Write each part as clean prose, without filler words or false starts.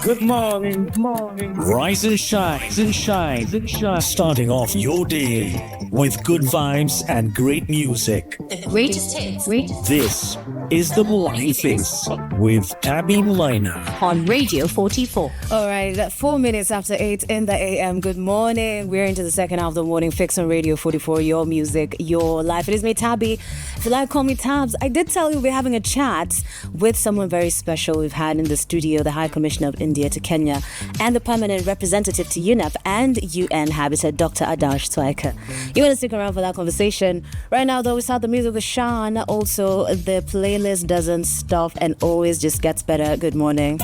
Good morning. Good morning. Rise and shine. Rise and shine. Rise and shine. Starting off your day with good vibes and great music. The greatest hits. This is the Morning Fix with Tabby Liner On Radio 44. All right, 4 minutes after 8 in the AM. Good morning. We're into the second half of the Morning Fix on Radio 44. Your music, your life. It is me, Tabby. If you like, call me Tabs. I did tell you we're having a chat with someone very special we've had in the studio, the High Commissioner of India to Kenya and the Permanent Representative to UNEP and UN Habitat, Dr. Adarsh Swaika. You want to stick around for that conversation. Right now, though, we start the music with Sean. Also, the playlist doesn't stop and always just gets better. Good morning.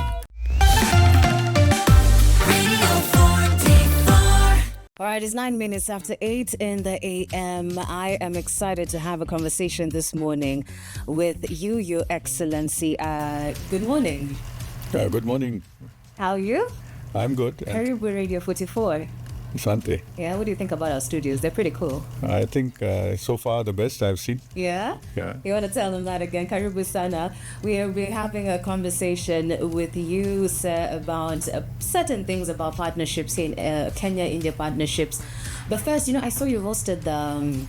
All right, it's 9 minutes after 8 in the AM. I am excited to have a conversation this morning with you, Your Excellency. Good morning. Good morning. How are you? I'm good. Karibu Radio 44. Sante. Yeah, what do you think about our studios? They're pretty cool. I think so far the best I've seen. Yeah? Yeah. You want to tell them that again? Karibu Sana. We're having a conversation with you, sir, about certain things about partnerships in Kenya-India partnerships. But first, I saw you hosted the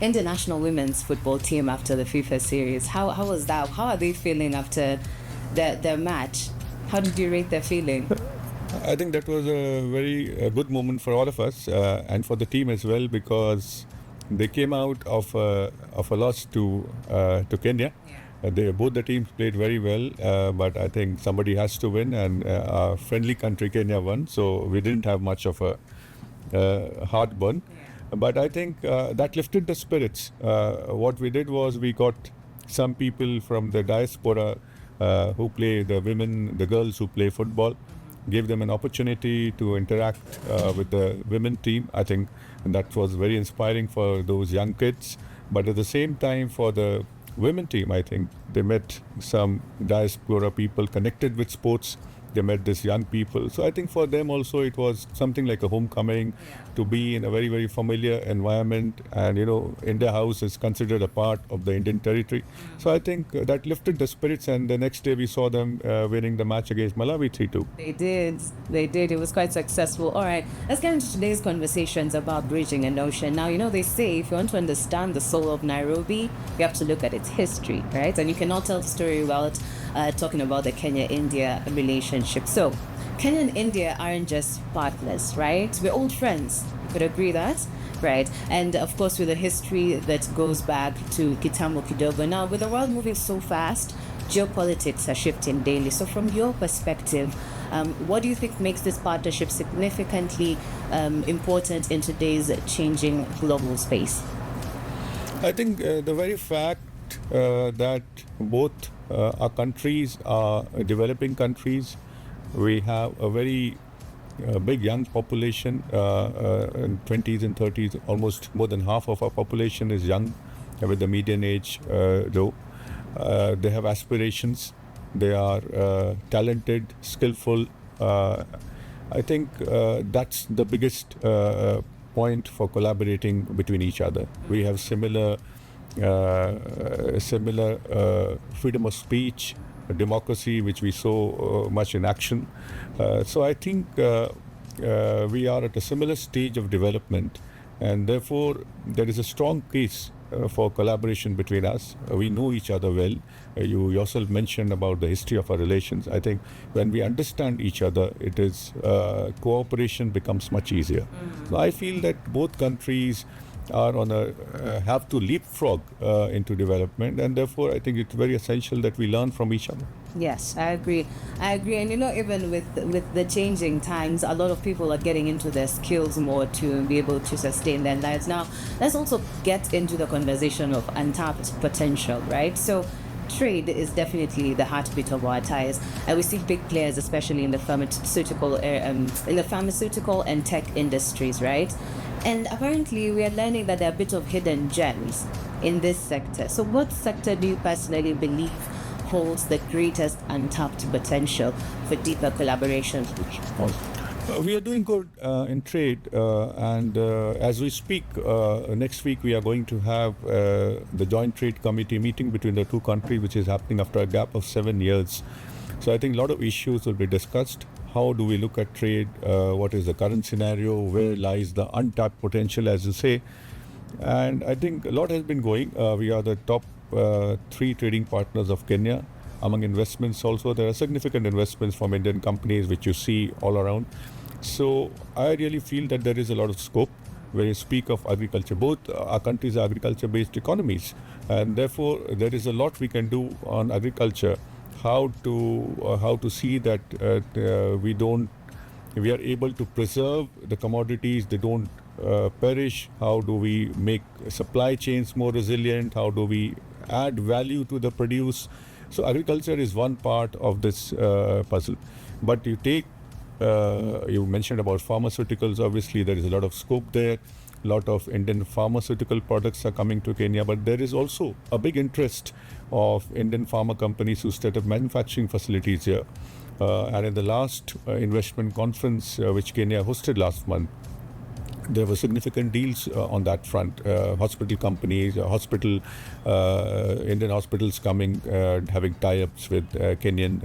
international women's football team after the FIFA series. How was that? How are they feeling after their match? How did you rate their feeling? I think that was a very good moment for all of us and for the team as well, because they came out of a loss to Kenya. Yeah. Both the teams played very well, but I think somebody has to win, and our friendly country Kenya won, so we didn't have much of a heartburn. Yeah. But I think that lifted the spirits. What we did was we got some people from the diaspora who play, the girls who play football, gave them an opportunity to interact with the women team. I think that was very inspiring for those young kids. But at the same time, for the women team, I think they met some diaspora people connected with sports. They met these young people. So I think for them also it was something like a homecoming, to be in a very, very familiar environment. And, India House is considered a part of the Indian territory. So I think that lifted the spirits. And the next day we saw them winning the match against Malawi 3-2. They did. It was quite successful. All right, let's get into today's conversations about bridging an ocean. Now, they say if you want to understand the soul of Nairobi, you have to look at its history, right? And you cannot tell the story without talking about the Kenya-India relationship. So, Kenya and India aren't just partners, right? We're old friends. You could agree that, right? And of course, with a history that goes back to Kitambo Kidogo. Now, with the world moving so fast, geopolitics are shifting daily. So, from your perspective, what do you think makes this partnership significantly important in today's changing global space? I think the very fact that both our countries are developing countries. We have a very big young population in 20s and 30s. Almost more than half of our population is young, with the median age low. They have aspirations. They are talented, skillful. I think that's the biggest point for collaborating between each other. We have similar freedom of speech, democracy, which we saw much in action. So I think we are at a similar stage of development, and therefore there is a strong case for collaboration between us. We know each other well. You yourself mentioned about the history of our relations. I think when we understand each other, it is cooperation becomes much easier. Mm-hmm. So I feel that both countries are have to leapfrog into development, and therefore I think it's very essential that we learn from each other. Yes, I agree. And even with the changing times, a lot of people are getting into their skills more to be able to sustain their lives. Now, let's also get into the conversation of untapped potential, right? So trade is definitely the heartbeat of our ties, and we see big players, especially in the pharmaceutical and tech industries, right? And apparently, we are learning that there are a bit of hidden gems in this sector. So, what sector do you personally believe holds the greatest untapped potential for deeper collaboration? We are doing good in trade, and as we speak, next week we are going to have the Joint Trade Committee meeting between the two countries, which is happening after a gap of 7 years. So I think a lot of issues will be discussed. how do we look at trade, what is the current scenario, where lies the untapped potential, as you say. And I think a lot has been going. We are the top 3 trading partners of Kenya. Among investments also, there are significant investments from Indian companies, which you see all around. So I really feel that there is a lot of scope when you speak of agriculture. Both our countries are agriculture-based economies, and therefore there is a lot we can do on agriculture. How to see that we are able to preserve the commodities, they don't perish. How do we make supply chains more resilient? How do we add value to the produce? So agriculture is one part of this puzzle. But you mentioned about pharmaceuticals. Obviously, there is a lot of scope there. A lot of Indian pharmaceutical products are coming to Kenya, but there is also a big interest of Indian pharma companies who set up manufacturing facilities here. And in the last investment conference, which Kenya hosted last month, there were significant deals on that front. Hospital companies, Indian hospitals coming, having tie-ups with Kenyan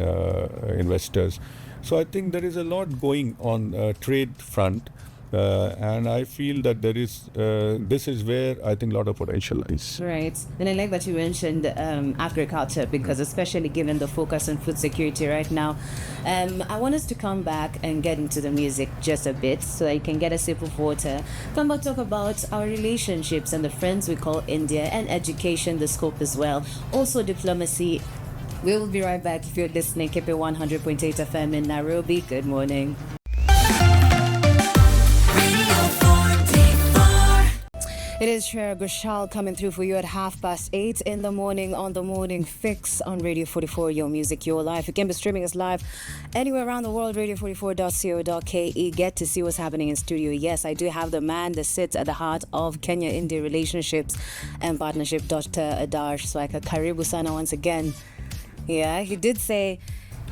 investors. So I think there is a lot going on trade front. And I feel that this is where I think a lot of potential lies. Right. And I like that you mentioned agriculture, because especially given the focus on food security right now, I want us to come back and get into the music just a bit so that you can get a sip of water. Come back, talk about our relationships and the friends we call India, and education, the scope as well. Also diplomacy. We will be right back. If you're listening, keep it 100.8 FM in Nairobi. Good morning. It is Shreya Ghoshal coming through for you at 8:30 in the morning on the Morning Fix on Radio 44, your music, your life. You can be streaming us live anywhere around the world, radio44.co.ke. Get to see what's happening in studio. Yes, I do have the man that sits at the heart of Kenya-India relationships and partnership, Dr. Adarsh Swaika. Karibu sana once again. Yeah, he did say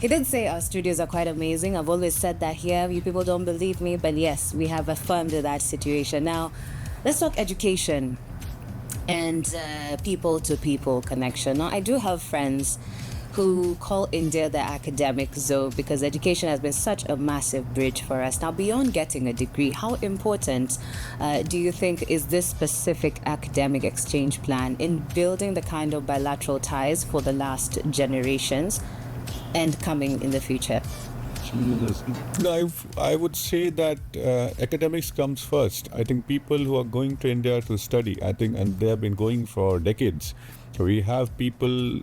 our studios are quite amazing. I've always said that here. You people don't believe me, but yes, we have affirmed that situation. Now, let's talk education and people-to-people connection. Now, I do have friends who call India the academic zone because education has been such a massive bridge for us. Now, beyond getting a degree, how important do you think is this specific academic exchange plan in building the kind of bilateral ties for the last generations and coming in the future? No, I would say that academics comes first. I think people who are going to India to study, and they have been going for decades. We have people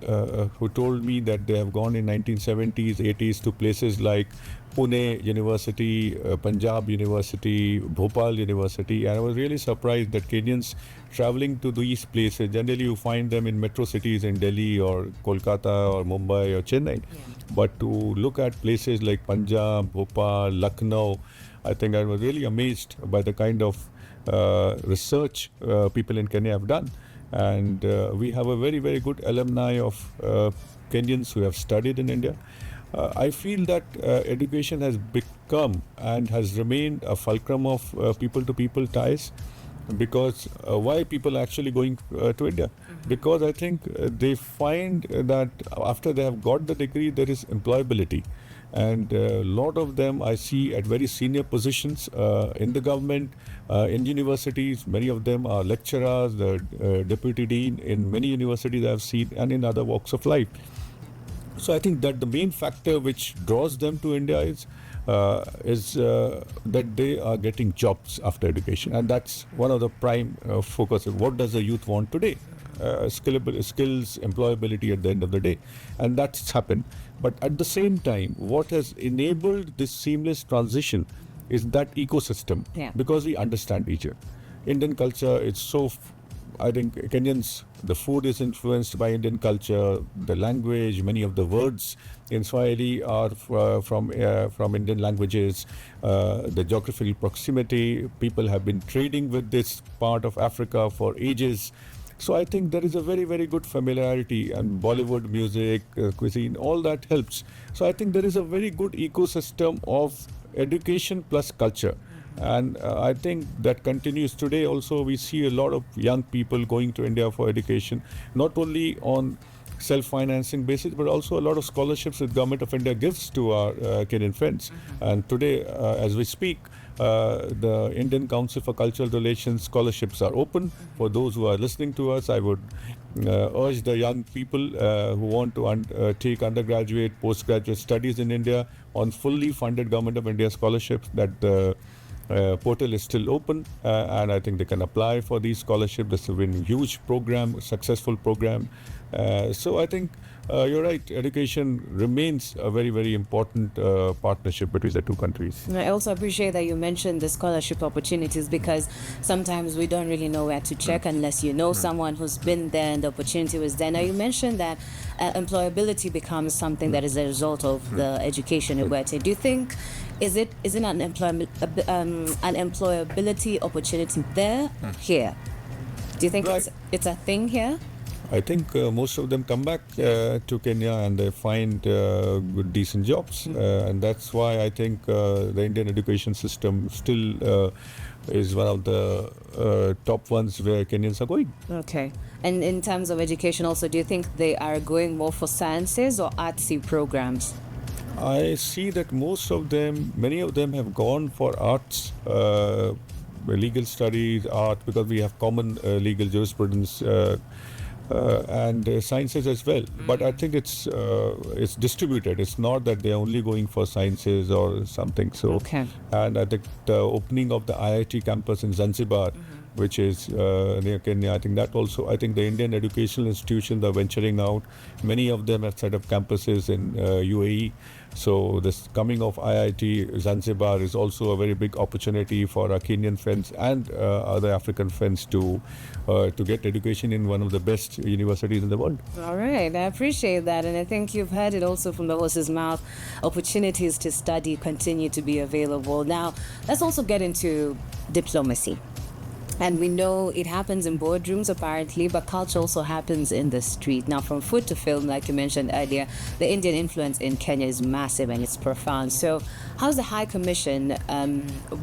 who told me that they have gone in 1970s, 80s to places like Pune University, Punjab University, Bhopal University, and I was really surprised that Kenyans traveling to these places, generally you find them in metro cities in Delhi or Kolkata or Mumbai or Chennai. Yeah. But to look at places like Punjab, Bhopal, Lucknow, I think I was really amazed by the kind of research people in Kenya have done. And we have a very, very good alumni of Kenyans who have studied in India. I feel that education has become and has remained a fulcrum of people-to-people ties. Because why people are actually going to India? Mm-hmm. Because I think they find that after they have got the degree, there is employability. And a lot of them I see at very senior positions in the government, in universities. Many of them are lecturers, the deputy dean in many universities I've seen, and in other walks of life. So I think that the main factor which draws them to India is that they are getting jobs after education, and that's one of the prime focus. What does the youth want today? Skills, employability at the end of the day, and that's happened. But at the same time, what has enabled this seamless transition is that ecosystem, because we understand each other. Indian culture, it's so. I think Kenyans, the food is influenced by Indian culture, the language, many of the words in Swahili are from Indian languages, the geographical proximity, people have been trading with this part of Africa for ages. So I think there is a very, very good familiarity, and Bollywood music, cuisine, all that helps. So I think there is a very good ecosystem of education plus culture. And I think that continues today. Also, we see a lot of young people going to India for education, not only on self-financing basis, but also a lot of scholarships that Government of India gives to our Kenyan friends. And today, as we speak, the Indian Council for Cultural Relations scholarships are open for those who are listening to us. I would urge the young people who want to take undergraduate, postgraduate studies in India on fully funded Government of India scholarships, that the portal is still open, and I think they can apply for these scholarships. This has been a huge program, successful program. So I think you're right, education remains a very, very important partnership between the two countries. I also appreciate that you mentioned the scholarship opportunities, because sometimes we don't really know where to check unless you know someone who's been there and the opportunity was there. Now, you mentioned that employability becomes something that is a result of the education at Wete. Do you think is it an employability opportunity there, here? Do you think it's a thing here? I think most of them come back to Kenya and they find good, decent jobs. And that's why I think the Indian education system still is one of the top ones where Kenyans are going. Okay. And in terms of education also, do you think they are going more for sciences or artsy programs? I see that many of them have gone for arts, legal studies, art, because we have common legal jurisprudence, and sciences as well. But I think it's distributed. It's not that they're only going for sciences or something. So, and I think the opening of the IIT campus in Zanzibar, which is near Kenya, I think the Indian educational institutions are venturing out. Many of them have set up campuses in UAE. So this coming of IIT Zanzibar is also a very big opportunity for our Kenyan friends and other African friends to get education in one of the best universities in the world. All right, I appreciate that, and I think you've heard it also from the horse's mouth. Opportunities to study continue to be available. Now, let's also get into diplomacy. And we know it happens in boardrooms apparently, but culture also happens in the street. Now, from food to film, like you mentioned earlier, the Indian influence in Kenya is massive and it's profound. So how's the High Commission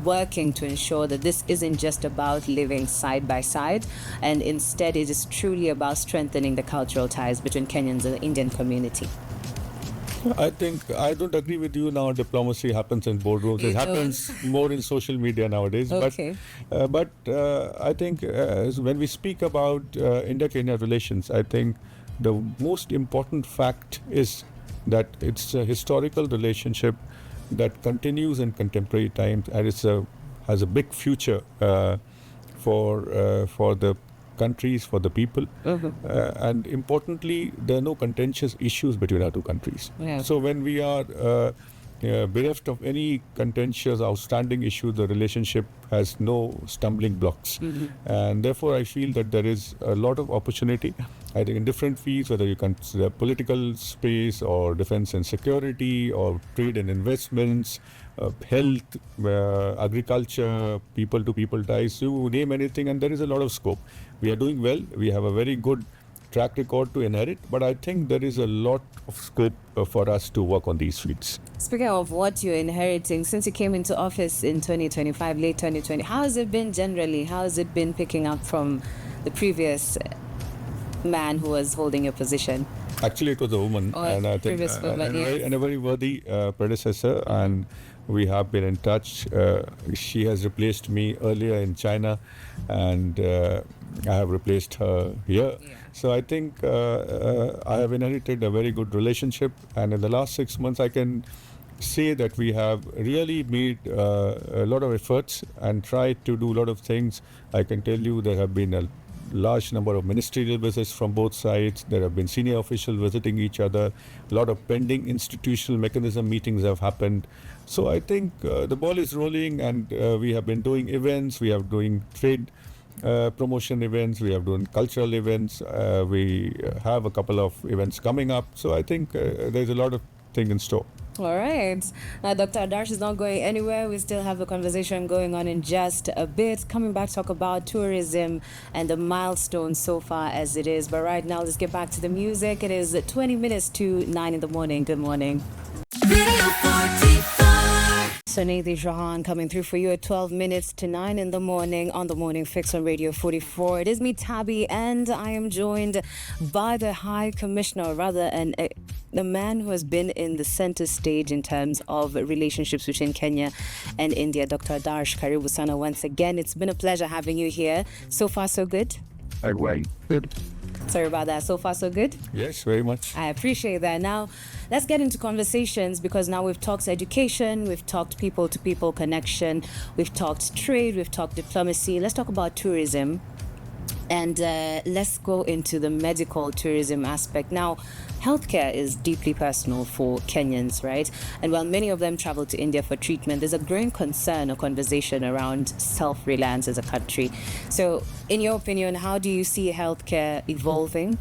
working to ensure that this isn't just about living side by side, and instead it is truly about strengthening the cultural ties between Kenyans and the Indian community? I think I don't agree with you now. Diplomacy happens in boardrooms. It happens more in social media nowadays. Okay. But I think when we speak about India-Kenya relations, I think the most important fact is that it's a historical relationship that continues in contemporary times, and has a big future for the countries, for the people. And importantly, there are no contentious issues between our two countries. So when we are bereft of any contentious, outstanding issue, the relationship has no stumbling blocks. And therefore, I feel that there is a lot of opportunity, I think, in different fields, whether you consider political space or defense and security or trade and investments, health, agriculture, people-to-people ties, you name anything, and there is a lot of scope. We are doing well. We have a very good track record to inherit, but I think there is a lot of scope for us to work on these fields. Speaking of what you're inheriting, since you came into office in 2025, late 2020, how has it been generally? How has it been picking up from the previous man who was holding your position? Actually, it was a woman, and I think and a very worthy predecessor, and we have been in touch. She has replaced me earlier in China, and I have replaced her here. So I think I have inherited a very good relationship, and in the last 6 months I can say that we have really made a lot of efforts and tried to do a lot of things. I can tell you there have been a large number of ministerial visits from both sides. There have been senior officials visiting each other. A lot of pending institutional mechanism meetings have happened. So I think the ball is rolling, and we have been doing events. We are doing trade promotion events. We are doing cultural events. We have a couple of events coming up. So I think there's a lot of things in store. All right. Now, Dr. Adarsh is not going anywhere. We still have the conversation going on in just a bit. Coming back to talk about tourism and the milestone so far as it is. But right now, let's get back to the music. It is 20 minutes to 9 in the morning. Good morning. Radio 44. Sunny Jahan coming through for you at 12 minutes to 9 in the morning on the Morning Fix on Radio 44. It is me, Tabby, and I am joined by the High Commissioner, or rather the man who has been in the center stage in terms of relationships between Kenya and India, Dr. Adarsh. Karibu sana once again. It's been a pleasure having you here. So far, so good? Good. Sorry about that. So far, so good? Yes, very much. I appreciate that. Now, let's get into conversations, because now we've talked education, we've talked people-to-people connection, we've talked trade, we've talked diplomacy. Let's talk about tourism. And let's go into the medical tourism aspect. Now, healthcare is deeply personal for Kenyans, right? And while many of them travel to India for treatment, there's a growing concern or conversation around self-reliance as a country. So, in your opinion, how do you see healthcare evolving?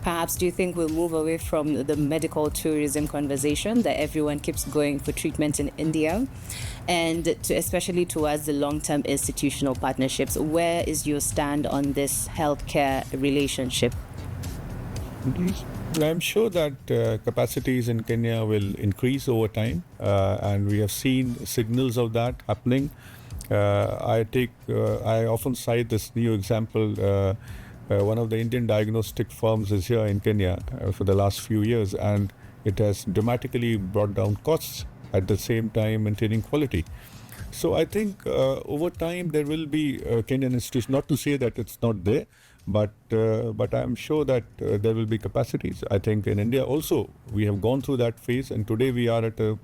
Perhaps do you think we'll move away from the medical tourism conversation that everyone keeps going for treatment in India, and especially towards the long-term institutional partnerships? Where is your stand on this healthcare relationship? I'm sure that capacities in Kenya will increase over time, and we have seen signals of that happening. I often cite this new example. One of the Indian diagnostic firms is here in Kenya for the last few years, and it has dramatically brought down costs at the same time maintaining quality. So I think over time there will be Kenyan institutions, not to say that it's not there, but I'm sure that there will be capacities. I think in India also we have gone through that phase, and today we are at a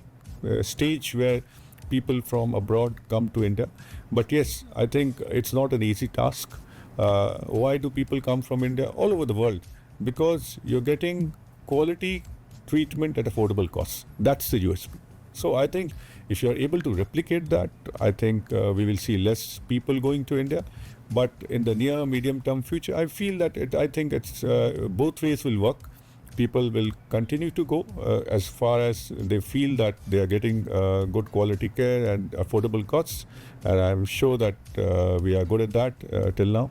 stage where people from abroad come to India. But yes, I think it's not an easy task. Why do people come from India? All over the world, because you're getting quality treatment at affordable costs. That's the USP. So I think if you're able to replicate that, I think we will see less people going to India. But in the near medium term future, I feel that it's both ways will work. People will continue to go as far as they feel that they are getting good quality care and affordable costs, and I'm sure that we are good at that till now.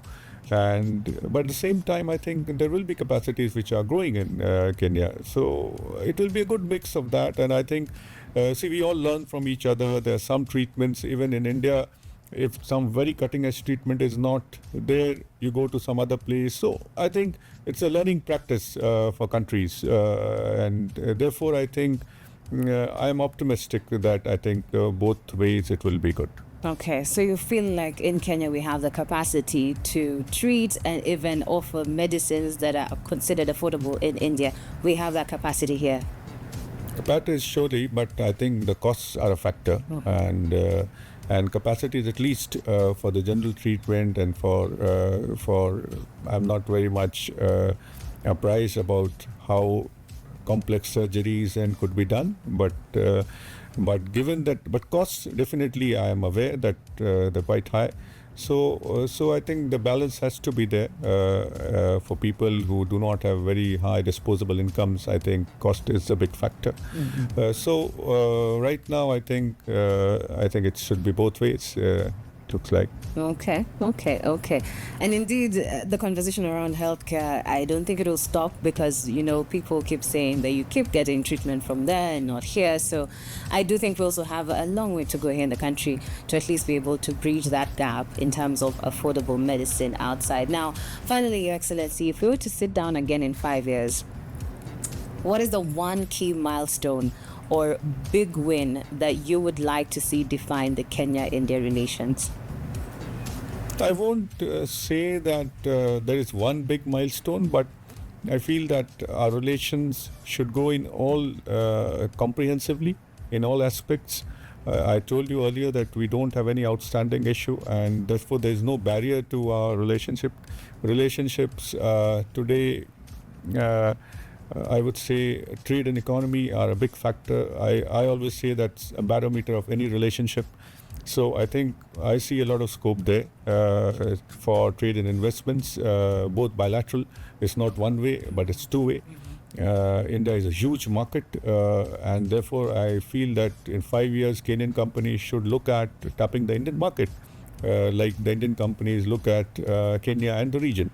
But at the same time, I think there will be capacities which are growing in Kenya. So it will be a good mix of that, and I think we all learn from each other. There are some treatments even in India. If some very cutting edge treatment is not there, you go to some other place. So I think it's a learning practice for countries, and therefore I think I'm optimistic that I think both ways it will be good. Okay, so you feel like in Kenya we have the capacity to treat and even offer medicines that are considered affordable in India. We have that capacity here. Capacity is surely, but I think the costs are a factor, and capacity is at least for the general treatment, and for I'm not very much apprised about how complex surgeries and could be done, but given that, but costs definitely I am aware that they're quite high. So I think the balance has to be there for people who do not have very high disposable incomes. I think cost is a big factor. So right now I think it should be both ways. Looks like. Okay. And indeed, the conversation around healthcare, I don't think it will stop, because, people keep saying that you keep getting treatment from there and not here. So I do think we also have a long way to go here in the country to at least be able to bridge that gap in terms of affordable medicine outside. Now, finally, Your Excellency, if we were to sit down again in 5 years, what is the one key milestone or big win that you would like to see define the Kenya-India relations? I won't say that there is one big milestone, but I feel that our relations should go in all comprehensively, in all aspects. I told you earlier that we don't have any outstanding issue, and therefore there is no barrier to our relationships today. I would say trade and economy are a big factor. I always say that's a barometer of any relationship. So I think I see a lot of scope there for trade and investments, both bilateral. It's not one way, but it's two way. India is a huge market, and therefore I feel that in 5 years Kenyan companies should look at tapping the Indian market, like the Indian companies look at Kenya and the region.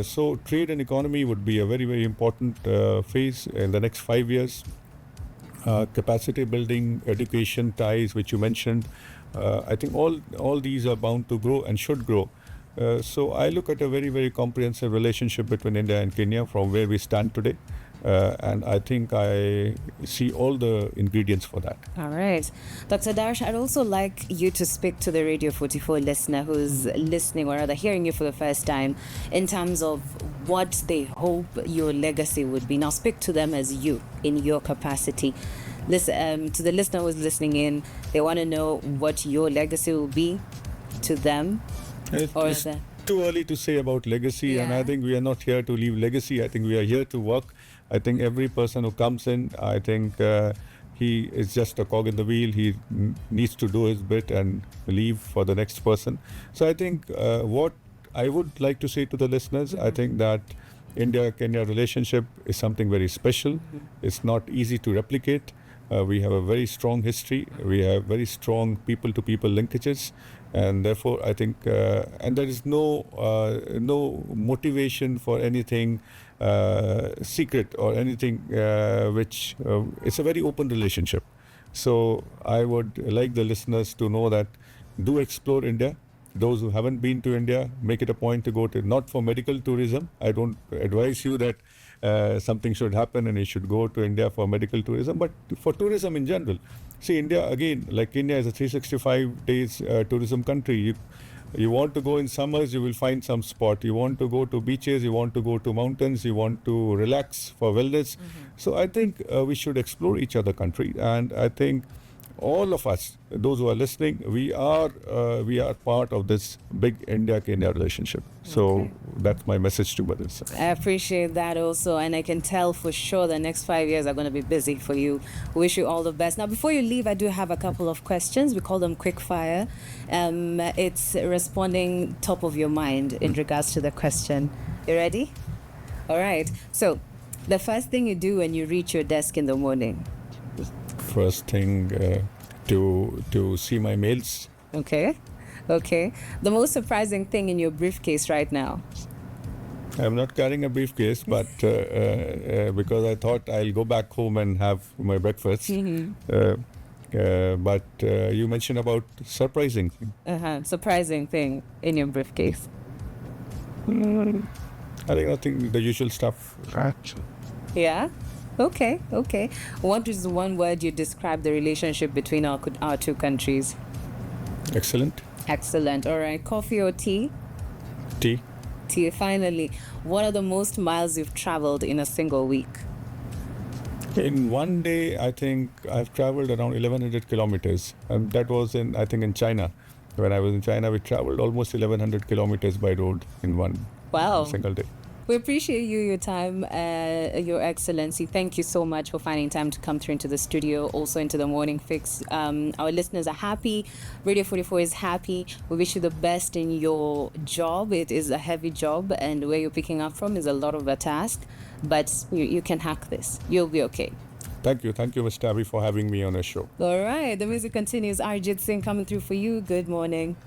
So trade and economy would be a very, very important phase in the next 5 years. capacity building, education ties, which you mentioned. I think all these are bound to grow and should grow. So I look at a very, very comprehensive relationship between India and Kenya from where we stand today. And I think I see all the ingredients for that. All right. Dr. Adarsh, I'd also like you to speak to the Radio 44 listener who's listening or rather hearing you for the first time in terms of what they hope your legacy would be. Now speak to them as you, in your capacity. Listen, to the listener who's listening in, they want to know what your legacy will be to them. It's too early to say about legacy, and I think we are not here to leave legacy. I think we are here to work. I think every person who comes in, I think he is just a cog in the wheel. He needs to do his bit and leave for the next person. So I think what I would like to say to the listeners, I think that India-Kenya relationship is something very special. It's not easy to replicate. We have a very strong history. We have very strong people-to-people linkages. And therefore, I think, and there is no motivation for anything secret or anything which, it's a very open relationship. So I would like the listeners to know that do explore India. Those who haven't been to India, make it a point to go to, not for medical tourism. I don't advise you that something should happen and you should go to India for medical tourism, but for tourism in general. See, India, again, like Kenya is a 365 days tourism country. You want to go in summers, you will find some spot. You want to go to beaches, you want to go to mountains, you want to relax for wellness. So I think we should explore each other country. And I think all of us, those who are listening, we are part of this big India-Kenya relationship. So that's my message to others. I appreciate that also, and I can tell for sure the next 5 years are going to be busy for you. Wish you all the best. Now, before you leave, I do have a couple of questions. We call them quick fire. It's responding top of your mind in regards to the question. You ready? All right. So, the first thing you do when you reach your desk in the morning. First thing, to see my mails. Okay. The most surprising thing in your briefcase right now? I'm not carrying a briefcase, but because I thought I'll go back home and have my breakfast. But you mentioned about surprising thing. Surprising thing in your briefcase? I think nothing, the usual stuff. Yeah? Okay. What is one word you describe the relationship between our two countries? Excellent. All right. Coffee or tea? Tea. Finally, what are the most miles you've traveled in a single week? In one day, I think I've traveled around 1,100 kilometers. And that was in China. When I was in China, we traveled almost 1,100 kilometers by road in one single day. We appreciate your time, Your Excellency. Thank you so much for finding time to come through into the studio, also into the Morning Fix. Our listeners are happy. Radio 44 is happy. We wish you the best in your job. It is a heavy job, and where you're picking up from is a lot of a task, but you can hack this. You'll be okay. Thank you, Mr. Abhi, for having me on a show. All right, the music continues. Arjit Singh coming through for you. Good morning.